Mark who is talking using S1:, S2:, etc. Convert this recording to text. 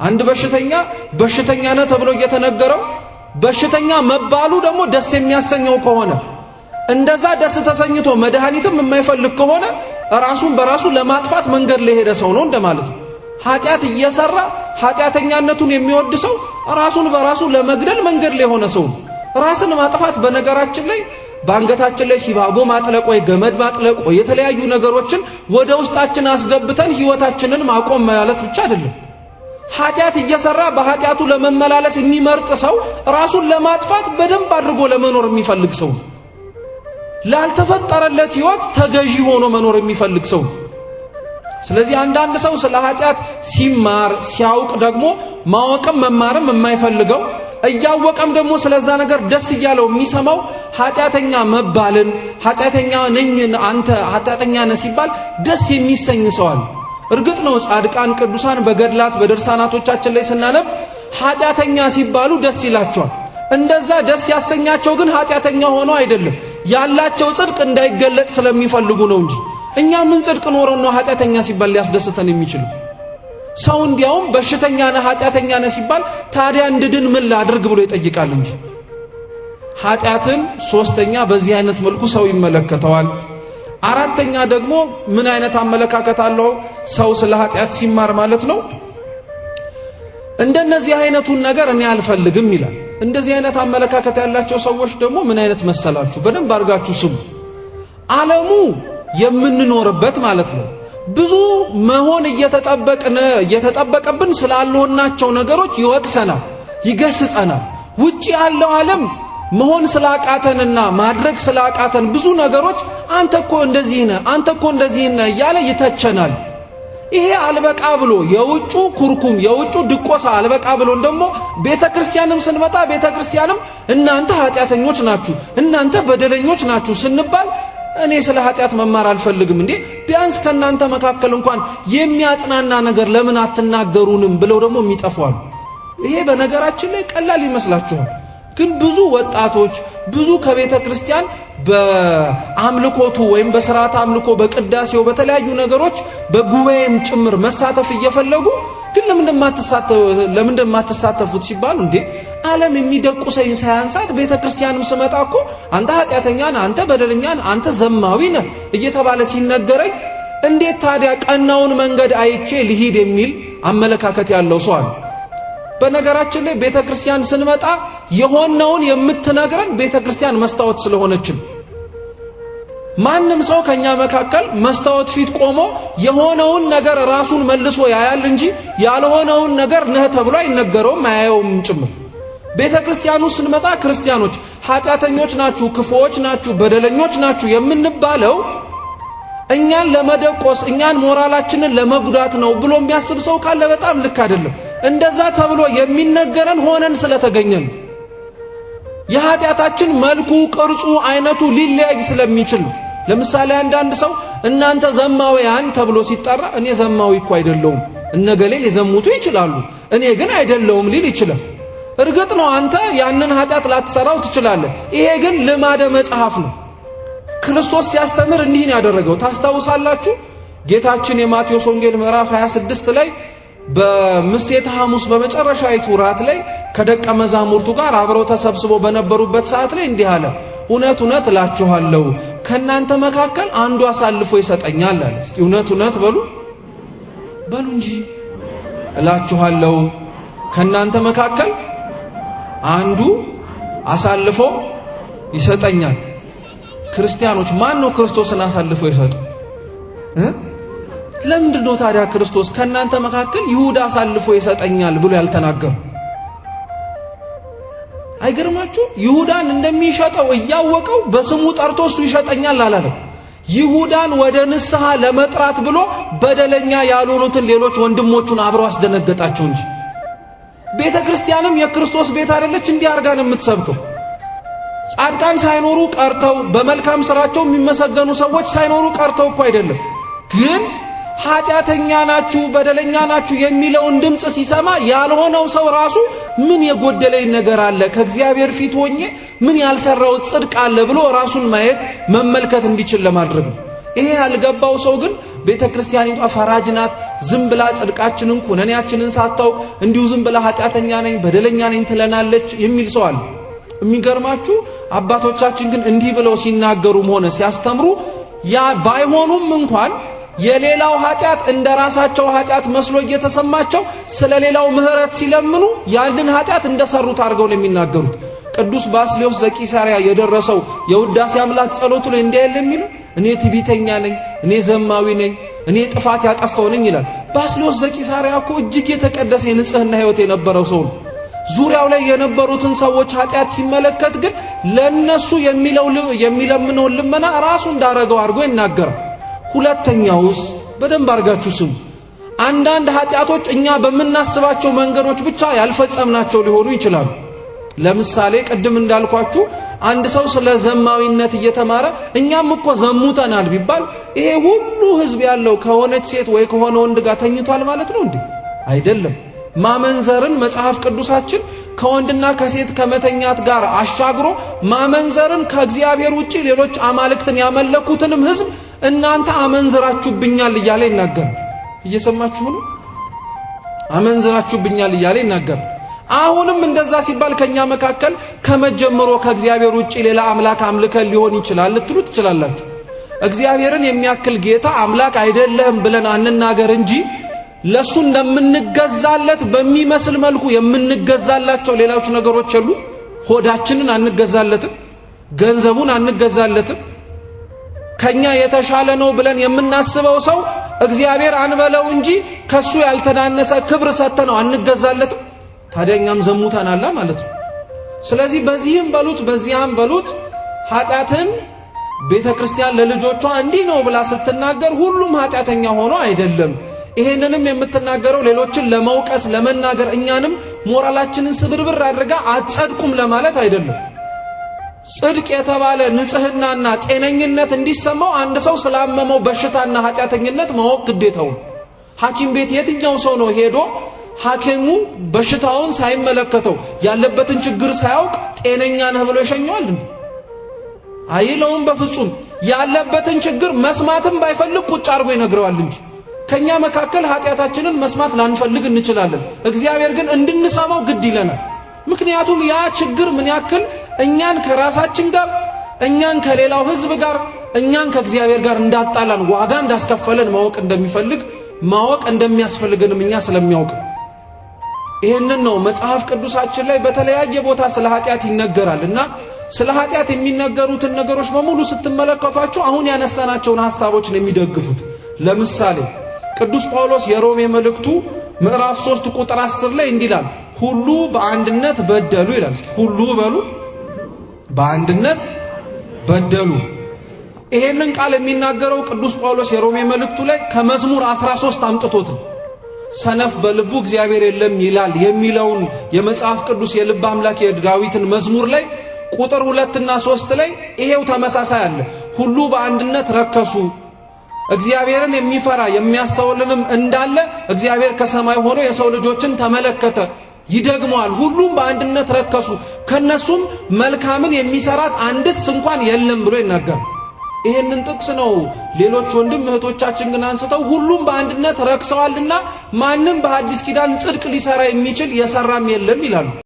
S1: አንድ በሽተኛ ነህ ተብሎ እየተነገረው በሽተኛ መባሉ ደግሞ ደስ የሚያሰኘው ከሆነ እንደዛ ደስ ተሰኝቶ መድኃኒትም የማይፈልግ ከሆነ ራሱን በራሱ ለማጥፋት መንገድ ላይ ሄደ ሰው ነው እንደማለት ነው። ኃጢአት እየሰራ ኃጢአተኛነቱን የሚወድ ሰው ራሱን በራሱ ለመግደል መንገድ ላይ ሆነ ሰው። ራስን ማጥፋት በነገራችን ላይ ባንገታችን ላይ ሲባጎ ማጥለቅ ወይ ገመድ ማጥለቅ ወይ የተለያዩ ነገሮችን ወደ ውስጣችን አስገብተን ህይወታችንን ማቆም ማለት ብቻ አይደለም። ኃጢአት እየሰራ በኃጢአቱ ለመመላለስ የሚመርጥ ሰው ራሱን ለማጥፋት በደንብ አድርጎ ለመኖር የሚፈልግ ሰው፣ ላልተፈጠረለት ህይወት ተገዢ ሆኖ መኖር የሚፈልግ ሰው። ስለዚህ አንዳንድ ሰው ስለ ኃጢአት ሲማር ሲያውቅ ደግሞ ማወቅም መማርም የማይፈልገው እያወቀም ደግሞ ስለዛ ነገር ደስ እያለው የሚሰማው ኃጢአተኛ መባልን ኃጢአተኛ ነኝ አንተ ኃጢአተኛ ነህ ሲባል ደስ የሚሰኝ ሰው አለ። እርግጥ ነው ጻድቃን ቅዱሳን በገድላት በድርሳናቶቻችን ላይ ስናነብ ኃጢአተኛ ሲባሉ ደስ ይላቸዋል። እንደዛ ደስ ያሰኛቸው ግን ኃጢአተኛ ሆኖ አይደለም፣ ያላቸው ጽድቅ እንዳይገለጥ ስለሚፈልጉ ነው እንጂ እኛ ምን ጽድቅ ኖረን ነው ኃጢአተኛ ሲባል ሊያስደስተን የሚችለው? ሰው እንዲያውም በሽተኛ ነህ ኃጢአተኛ ነህ ሲባል ታዲያ እንድድን ምን ላድርግ ብሎ ይጠይቃል እንጂ። ኃጢአትን ሶስተኛ በዚህ አይነት መልኩ ሰው ይመለከተዋል። አራተኛ ደግሞ ምን አይነት አመለካከት አለው ሰው ስለ ኃጢአት ሲማር ማለት ነው? እንደነዚህ አይነቱን ነገር እኔ አልፈልግም ይላል። እንደዚህ አይነት አመለካከት ያላቸው ሰዎች ደግሞ ምን አይነት መሰላችሁ? በደንብ አድርጋችሁ ስሙ። ዓለሙ የምንኖርበት ማለት ነው ብዙ መሆን እየተጠበቀብን ስላልሆናቸው ነገሮች ይወቅሰናል፣ ይገስጸናል። ውጪ ያለው ዓለም መሆን ስላቃተንና ማድረግ ስላቃተን ብዙ ነገሮች አንተ እኮ እንደዚህ ነህ አንተ እኮ እንደዚህ ነህ እያለ ይተቸናል። ይሄ አልበቃ ብሎ የውጩ ኩርኩም የውጩ ድቆሳ አልበቃ ብሎ ደግሞ ቤተክርስቲያንም ስንመጣ ቤተክርስቲያንም እናንተ ኃጢአተኞች ናችሁ እናንተ በደለኞች ናችሁ ስንባል እኔ ስለ ኃጢአት መማር አልፈልግም እንዴ ቢያንስ ከናንተ መካከል እንኳን የሚያጽናና ነገር ለምን አትናገሩንም ብለው ደግሞ የሚጠፋሉ። ይሄ በነገራችን ላይ ቀላል ይመስላችኋል፣ ግን ብዙ ወጣቶች ብዙ ከቤተ ክርስቲያን በአምልኮቱ ወይም በሥርዓተ አምልኮ በቅዳሴው በተለያዩ ነገሮች በጉባኤም ጭምር መሳተፍ እየፈለጉ ግን ለምን እንደማትሳተፉት ሲባሉ እንዴ ዓለም የሚደቁሰኝ ሳያንሳት ቤተ ክርስቲያንም ስመጣ እኮ አንተ ኃጢአተኛ ነህ አንተ በደለኛ ነህ አንተ ዘማዊ ነህ እየተባለ ሲነገረኝ እንዴት ታዲያ ቀናውን መንገድ አይቼ ልሂድ የሚል አመለካከት ያለው ሰው አለ። በነገራችን ላይ ቤተ ክርስቲያን ስንመጣ የሆነውን የምትነግረን ቤተ ክርስቲያን መስታወት ስለሆነችን ማንም ሰው ከኛ መካከል መስታወት ፊት ቆሞ የሆነውን ነገር ራሱን መልሶ ያያል እንጂ ያልሆነውን ነገር ነህ ተብሎ አይነገረውም አያየውም ጭምር። ቤተ ክርስቲያኑ ስንመጣ ክርስቲያኖች ኃጢአተኞች ናችሁ ክፉዎች ናችሁ በደለኞች ናችሁ የምንባለው እኛን ለመደቆስ እኛን ሞራላችንን ለመጉዳት ነው ብሎ የሚያስብ ሰው ካለ በጣም ልክ አይደለም። እንደዛ ተብሎ የሚነገረን ሆነን ስለተገኘን የኃጢአታችን መልኩ ቅርጹ አይነቱ ሊለያይ ስለሚችል ነው። ለምሳሌ አንዳንድ ሰው እናንተ ዘማውያን ተብሎ ሲጠራ እኔ ዘማዊ እኮ አይደለሁም እነገሌ ሊዘሙቱ ይችላሉ እኔ ግን አይደለሁም ሊል ይችላል። እርግጥ ነው አንተ ያንን ኃጢአት ላትሰራው ትችላለህ። ይሄ ግን ልማደ መጽሐፍ ነው። ክርስቶስ ሲያስተምር እንዲህን ያደረገው ታስታውሳላችሁ። ጌታችን የማቴዎስ ወንጌል ምዕራፍ 26 ላይ በምሴተ ሐሙስ በመጨረሻይቱ ራት ላይ ከደቀ መዛሙርቱ ጋር አብረው ተሰብስበው በነበሩበት ሰዓት ላይ እንዲህ አለ፣ እውነት እውነት እላችኋለሁ ከናንተ መካከል አንዱ አሳልፎ ይሰጠኛል አለ። እስኪ እውነት እውነት በሉ እንጂ እላችኋለሁ ከናንተ መካከል አንዱ አሳልፎ ይሰጠኛል። ክርስቲያኖች ማን ነው ክርስቶስን አሳልፎ ይሰጥ? ለምንድን ነው ታዲያ ክርስቶስ ከናንተ መካከል ይሁዳ አሳልፎ ይሰጠኛል ብሎ ያልተናገሩ? አይገርማችሁ? ይሁዳን እንደሚሸጠው እያወቀው በስሙ ጠርቶ እሱ ይሸጠኛል አላለም። ይሁዳን ወደ ንስሐ ለመጥራት ብሎ በደለኛ ያልሆኑትን ሌሎች ወንድሞቹን አብረው አስደነገጣቸው እንጂ። ቤተ ክርስቲያንም የክርስቶስ ቤት አይደለች እንዲህ አርጋ ነው የምትሰብከው። ጻድቃን ሳይኖሩ ቀርተው በመልካም ስራቸው የሚመሰገኑ ሰዎች ሳይኖሩ ቀርተው እኮ አይደለም። ግን ኃጢአተኛ ናችሁ በደለኛ ናችሁ የሚለውን ድምጽ ሲሰማ ያልሆነው ሰው ራሱ ምን የጎደለኝ ነገር አለ ከእግዚአብሔር ፊት ሆኜ ምን ያልሰራው ጽድቅ አለ ብሎ ራሱን ማየት መመልከት እንዲችል ለማድረግ ነው። ይሄ ያልገባው ሰው ግን ቤተክርስቲያኒቷ ፈራጅ ናት። ዝም ብላ ጽድቃችንን ኩነኔያችንን ሳታውቅ እንዲሁ ዝም ብላ ኃጢአተኛ ነኝ በደለኛ ነኝ ትለናለች የሚል ሰው አለ። የሚገርማችሁ አባቶቻችን ግን እንዲህ ብለው ሲናገሩም ሆነ ሲያስተምሩ ያ ባይሆኑም እንኳን የሌላው ኃጢአት እንደራሳቸው ኃጢአት መስሎ እየተሰማቸው ስለሌላው ምህረት ሲለምኑ ያንድን ኃጢአት እንደሰሩት አድርገው ነው የሚናገሩት። ቅዱስ ባስልዮስ ዘቂሳርያ የደረሰው የውዳሴ አምላክ ጸሎቱ ላይ እንዲህ አይደል የሚለው እኔ ትዕቢተኛ ነኝ፣ እኔ ዘማዊ ነኝ፣ እኔ ጥፋት ያጠፋው ነኝ ይላል። ባስልዮስ ዘቂሳርያ እኮ እጅግ የተቀደሰ የንጽህና ሕይወት የነበረው ሰው ነው። ዙሪያው ላይ የነበሩትን ሰዎች ኃጢአት ሲመለከት ግን ለነሱ የሚለምነው ልመና ራሱ እንዳረገው አድርጎ ይናገራል። ሁለተኛውስ በደንብ አርጋችሁ ስሙ። አንዳንድ ኃጢአቶች እኛ በመናስባቸው መንገዶች ብቻ ያልፈጸምናቸው ሊሆኑ ይችላሉ። ለምሳሌ ቅድም እንዳልኳችሁ አንድ ሰው ስለ ዘማዊነት እየተማረ እኛም እኮ ዘሙተናል ቢባል ይሄ ሁሉ ህዝብ ያለው ከሆነች ሴት ወይ ከሆነ ወንድ ጋር ተኝቷል ማለት ነው እንዴ? አይደለም። ማመንዘርን መጽሐፍ ቅዱሳችን ከወንድና ከሴት ከመተኛት ጋር አሻግሮ ማመንዘርን ከእግዚአብሔር ውጪ ሌሎች አማልክትን ያመለኩትንም ህዝብ እናንተ አመንዝራችሁብኛል እያለ ይናገራል። እየሰማችሁ ነው? አመንዝራችሁብኛል እያለ ይናገራል። አሁንም እንደዛ ሲባል ከኛ መካከል ከመጀመሩ ከእግዚአብሔር ውጪ ሌላ አምላክ አምልከን ሊሆን ይችላል ልትሉ ትችላላችሁ። እግዚአብሔርን የሚያክል ጌታ አምላክ አይደለም ብለን አንናገር እንጂ ለሱ እንደምንገዛለት በሚመስል መልኩ የምንገዛላቸው ሌሎች ነገሮች አሉ። ሆዳችንን አንገዛለትም፣ ገንዘቡን አንገዛለትም። ከኛ የተሻለ ነው ብለን የምናስበው ሰው እግዚአብሔር አንበለው እንጂ ከሱ ያልተናነሰ ክብር ሰተነው አንገዛለትም። ታዲያኛም ዘሙተናል ማለት ነው። ስለዚህ በዚህም በሉት በዚያም በሉት ኃጢአትን ቤተክርስቲያን ለልጆቿ እንዲህ ነው ብላ ስትናገር ሁሉም ኃጢአተኛ ሆኖ አይደለም። ይሄንንም የምትናገረው ሌሎችን ለመውቀስ ለመናገር እኛንም ሞራላችንን ስብርብር አድርጋ አጸድቁም ለማለት አይደለም። ጽድቅ የተባለ ንጽህናና ጤነኝነት እንዲሰማው አንድ ሰው ስላመመው በሽታና ኃጢአተኝነት ማወቅ ግዴታው። ሐኪም ቤት የትኛው ሰው ነው ሄዶ ሐኪሙ በሽታውን ሳይመለከተው ያለበትን ችግር ሳያውቅ ጤነኛ ነህ ብሎ ይሸኘዋል? አይለውም በፍጹም። ያለበትን ችግር መስማትም ባይፈልግ ቁጭ አድርጎ ይነግረዋል እንጂ። ከኛ መካከል ኃጢአታችንን መስማት ላንፈልግ እንችላለን። እግዚአብሔር ግን እንድንሰማው ግድ ይለናል። ምክንያቱም ያ ችግር ምን ያክል እኛን ከራሳችን ጋር እኛን ከሌላው ህዝብ ጋር እኛን ከእግዚአብሔር ጋር እንዳጣላን ዋጋ እንዳስከፈለን ማወቅ እንደሚፈልግ ማወቅ እንደሚያስፈልገንም እኛ ስለሚያውቅ ይሄንን ነው መጽሐፍ ቅዱሳችን ላይ በተለያየ ቦታ ስለ ኃጢአት ይነገራልና ስለ ኃጢአት የሚነገሩትን ነገሮች በሙሉ ስትመለከቷቸው አሁን ያነሳናቸውን ሐሳቦች ነው የሚደግፉት። ለምሳሌ ቅዱስ ጳውሎስ የሮሜ መልእክቱ ምዕራፍ 3 ቁጥር 10 ላይ እንዲላል ሁሉ በአንድነት በደሉ ይላል። ሁሉ በሉ በአንድነት በደሉ። ይሄንን ቃል የሚናገረው ቅዱስ ጳውሎስ የሮሜ መልእክቱ ላይ ከመዝሙር 13 አምጥቶት ነው። ሰነፍ በልቡ እግዚአብሔር የለም ይላል የሚለውን የመጽሐፍ ቅዱስ የልብ አምላክ የዳዊትን መዝሙር ላይ ቁጥር 2 እና 3 ላይ ይሄው ተመሳሳይ አለ። ሁሉ በአንድነት ረከሱ፣ እግዚአብሔርን የሚፈራ የሚያስተውልንም እንዳለ እግዚአብሔር ከሰማይ ሆኖ የሰው ልጆችን ተመለከተ። ይደግመዋል፣ ሁሉም በአንድነት ረከሱ፣ ከነሱም መልካምን የሚሰራት አንድስ እንኳን የለም ብሎ ይናገራል። ይሄንን ጥቅስ ነው ሌሎች ወንድም እህቶቻችን ግን አንስተው ሁሉም በአንድነት ረክሰዋልና ማንም በሐዲስ ኪዳን ጽድቅ ሊሰራ የሚችል የሰራም የለም ይላሉ።